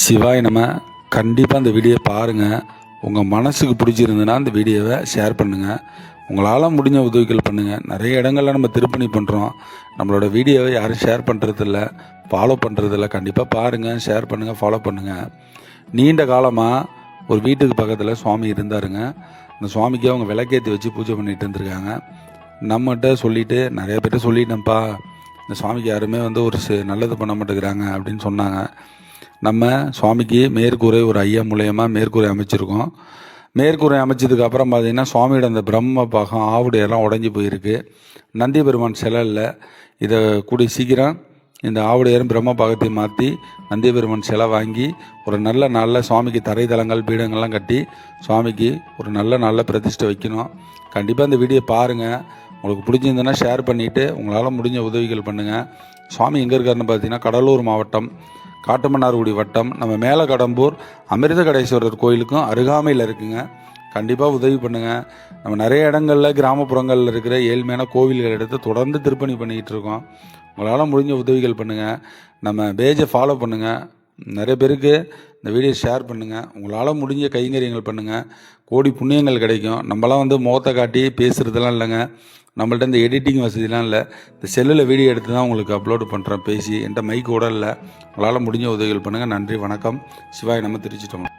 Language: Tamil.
சிவாய் நம்ம கண்டிப்பாக அந்த வீடியோ பாருங்கள். உங்கள் மனசுக்கு பிடிச்சிருந்துன்னா அந்த வீடியோவை ஷேர் பண்ணுங்கள். உங்களால் முடிஞ்ச உதவிகள் பண்ணுங்கள். நிறைய இடங்களில் நம்ம திருப்பணி பண்ணுறோம். நம்மளோட வீடியோவை யாரும் ஷேர் பண்ணுறதில்ல, ஃபாலோ பண்ணுறதில்ல. கண்டிப்பாக பாருங்கள், ஷேர் பண்ணுங்கள், ஃபாலோ பண்ணுங்கள். நீண்ட காலமாக ஒரு வீட்டுக்கு பக்கத்தில் சுவாமி இருந்தாருங்க. அந்த சுவாமிக்கு அவங்க விளக்கேற்றி வச்சு பூஜை பண்ணிகிட்டு இருந்திருக்காங்க. நம்மகிட்ட சொல்லிவிட்டு நிறைய பேர்ட்ட சொல்லிட்டேன்ப்பா, இந்த சுவாமிக்கு யாருமே ஒரு நல்லது பண்ண மாட்டேங்கிறாங்க அப்படின்னு சொன்னாங்க. நம்ம சுவாமிக்கு மேற்கூரை ஒரு ஐயா மூலயமா மேற்கூரை அமைச்சிருக்கோம். மேற்கூரை அமைச்சதுக்கு அப்புறம் பார்த்திங்கன்னா சுவாமியோட அந்த பிரம்ம பாகம் ஆவுடையெல்லாம் உடஞ்சி போயிருக்கு. நந்தி பெருமான் சிலை இல்லை. இதை கூடி சீக்கிரம் இந்த ஆவுடையரும் பிரம்ம பாகத்தையும் மாற்றி நந்தி பெருமான் சிலை வாங்கி ஒரு நல்ல நாளில் சுவாமிக்கு தரைதளங்கள் பீடங்கள்லாம் கட்டி சுவாமிக்கு ஒரு நல்ல நாளில் பிரதிஷ்டை வைக்கணும். கண்டிப்பாக இந்த வீடியோ பாருங்கள். உங்களுக்கு பிடிச்சிருந்ததுன்னா ஷேர் பண்ணிவிட்டு உங்களால் முடிஞ்ச உதவிகள் பண்ணுங்கள். சுவாமி எங்கே இருக்காருன்னு பார்த்தீங்கன்னா கடலூர் மாவட்டம் காட்டுமன்னார்குடி வட்டம் நம்ம மேலே கடம்பூர் அமிர்த கடேஸ்வரர் கோயிலுக்கும் அருகாமையில் இருக்குங்க. கண்டிப்பாக உதவி பண்ணுங்கள். நம்ம நிறைய இடங்களில் கிராமப்புறங்களில் இருக்கிற ஏழ்மையான கோவில்கள் எடுத்து தொடர்ந்து திருப்பணி பண்ணிக்கிட்டு இருக்கோம். உங்களால் முடிஞ்ச உதவிகள் பண்ணுங்கள். நம்ம பேஜை ஃபாலோ பண்ணுங்கள். நிறைய பேருக்கு இந்த வீடியோ ஷேர் பண்ணுங்கள். உங்களால் முடிஞ்ச கைங்கரியங்கள் பண்ணுங்கள். கோடி புண்ணியங்கள் கிடைக்கும். நம்மளாம் முகத்தை காட்டி பேசுகிறதுலாம் இல்லைங்க. நம்மள்ட்ட இந்த எடிட்டிங் வசதிலாம் இல்லை. இந்த செல்லில் வீடியோ எடுத்து தான் உங்களுக்கு அப்லோடு பண்ணுறேன் பேசி. என்கிட்ட மைக் கூட இல்லை. உங்களால் முடிஞ்ச உதவிகள் பண்ணுங்கள். நன்றி, வணக்கம். சிவாய் நம்ம திருச்சிட்டோம்.